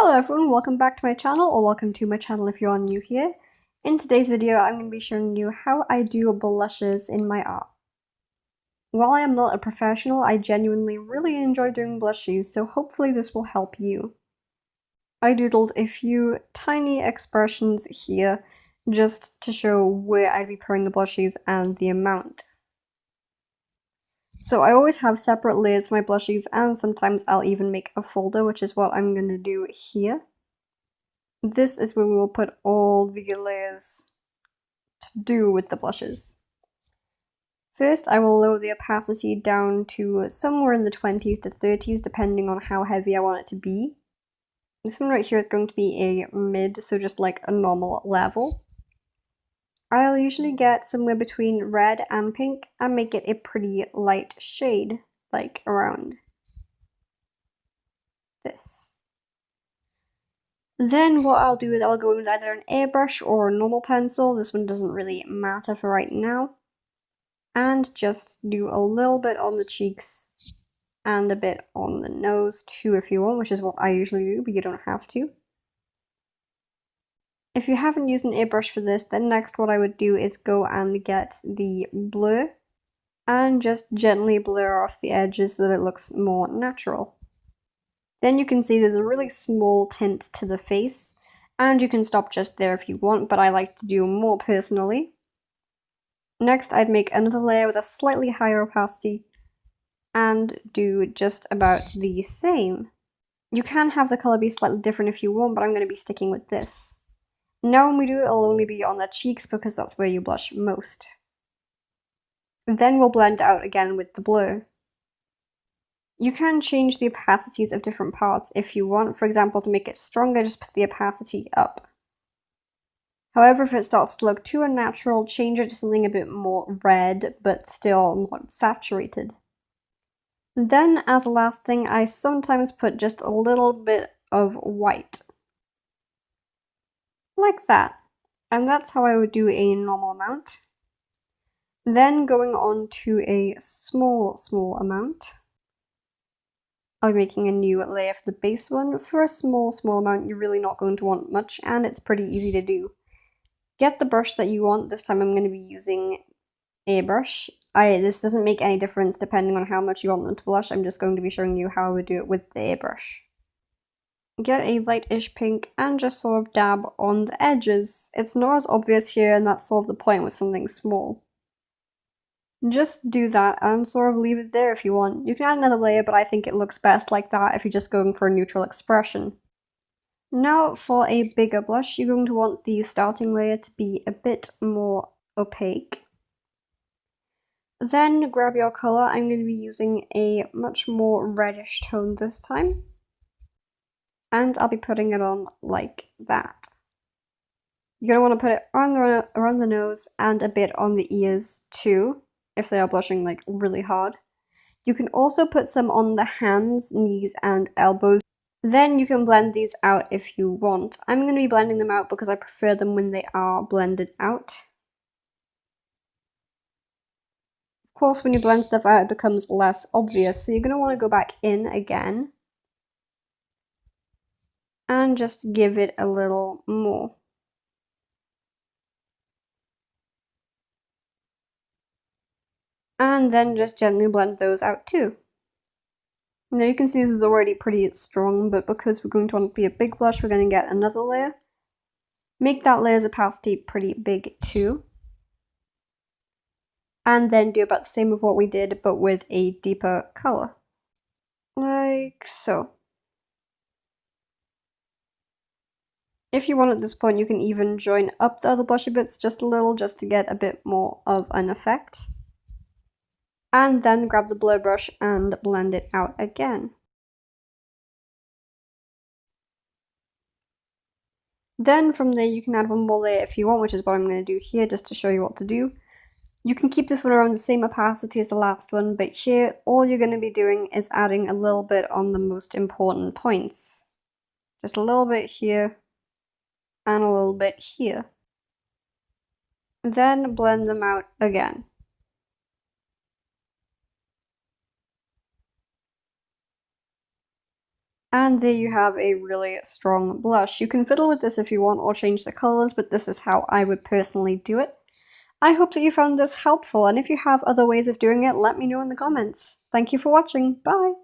Hello everyone, welcome back to my channel, or welcome to my channel if you are new here. In today's video, I'm going to be showing you how I do blushes in my art. While I am not a professional, I genuinely really enjoy doing blushes, so hopefully this will help you. I doodled a few tiny expressions here, just to show where I'd be putting the blushes and the amount. So I always have separate layers for my blushes, and sometimes I'll even make a folder, which is what I'm going to do here. This is where we will put all the layers to do with the blushes. First, I will lower the opacity down to somewhere in the 20s to 30s, depending on how heavy I want it to be. This one right here is going to be a mid, so just like a normal level. I'll usually get somewhere between red and pink and make it a pretty light shade, like around this. Then what I'll do is I'll go with either an airbrush or a normal pencil. This one doesn't really matter for right now. And just do a little bit on the cheeks and a bit on the nose too if you want, which is what I usually do, but you don't have to. If you haven't used an airbrush for this, then next what I would do is go and get the blur and just gently blur off the edges so that it looks more natural. Then you can see there's a really small tint to the face, and you can stop just there if you want, but I like to do more personally. Next, I'd make another layer with a slightly higher opacity and do just about the same. You can have the color be slightly different if you want, but I'm going to be sticking with this. Now when we do it, it'll only be on the cheeks because that's where you blush most. Then we'll blend out again with the blur. You can change the opacities of different parts if you want. For example, to make it stronger, just put the opacity up. However, if it starts to look too unnatural, change it to something a bit more red, but still not saturated. Then, as a last thing, I sometimes put just a little bit of white. Like that. And that's how I would do a normal amount. Then going on to a small amount. I'll be making a new layer for the base one. For a small amount, you're really not going to want much, and it's pretty easy to do. Get the brush that you want. This time I'm going to be using a brush. This doesn't make any difference depending on how much you want them to blush. I'm just going to be showing you how I would do it with the airbrush. Get a lightish pink and just sort of dab on the edges. It's not as obvious here, and that's sort of the point with something small. Just do that and sort of leave it there if you want. You can add another layer, but I think it looks best like that if you're just going for a neutral expression. Now for a bigger blush, you're going to want the starting layer to be a bit more opaque. Then grab your color. I'm going to be using a much more reddish tone this time. And I'll be putting it on like that. You're going to want to put it around the nose and a bit on the ears too, if they are blushing like really hard. You can also put some on the hands, knees, and elbows. Then you can blend these out if you want. I'm going to be blending them out because I prefer them when they are blended out. Of course, when you blend stuff out, it becomes less obvious, so you're going to want to go back in again and just give it a little more. And then just gently blend those out too. Now you can see this is already pretty strong, but because we're going to want to be a big blush, we're going to get another layer. Make that layer's opacity pretty big too. And then do about the same of what we did, but with a deeper color. Like so. If you want at this point, you can even join up the other blushy bits just a little, just to get a bit more of an effect. And then grab the blur brush and blend it out again. Then from there you can add one more layer if you want, which is what I'm going to do here just to show you what to do. You can keep this one around the same opacity as the last one, but here all you're going to be doing is adding a little bit on the most important points. Just a little bit here and a little bit here. Then blend them out again. And there you have a really strong blush. You can fiddle with this if you want or change the colors, but this is how I would personally do it. I hope that you found this helpful, and if you have other ways of doing it, let me know in the comments. Thank you for watching. Bye!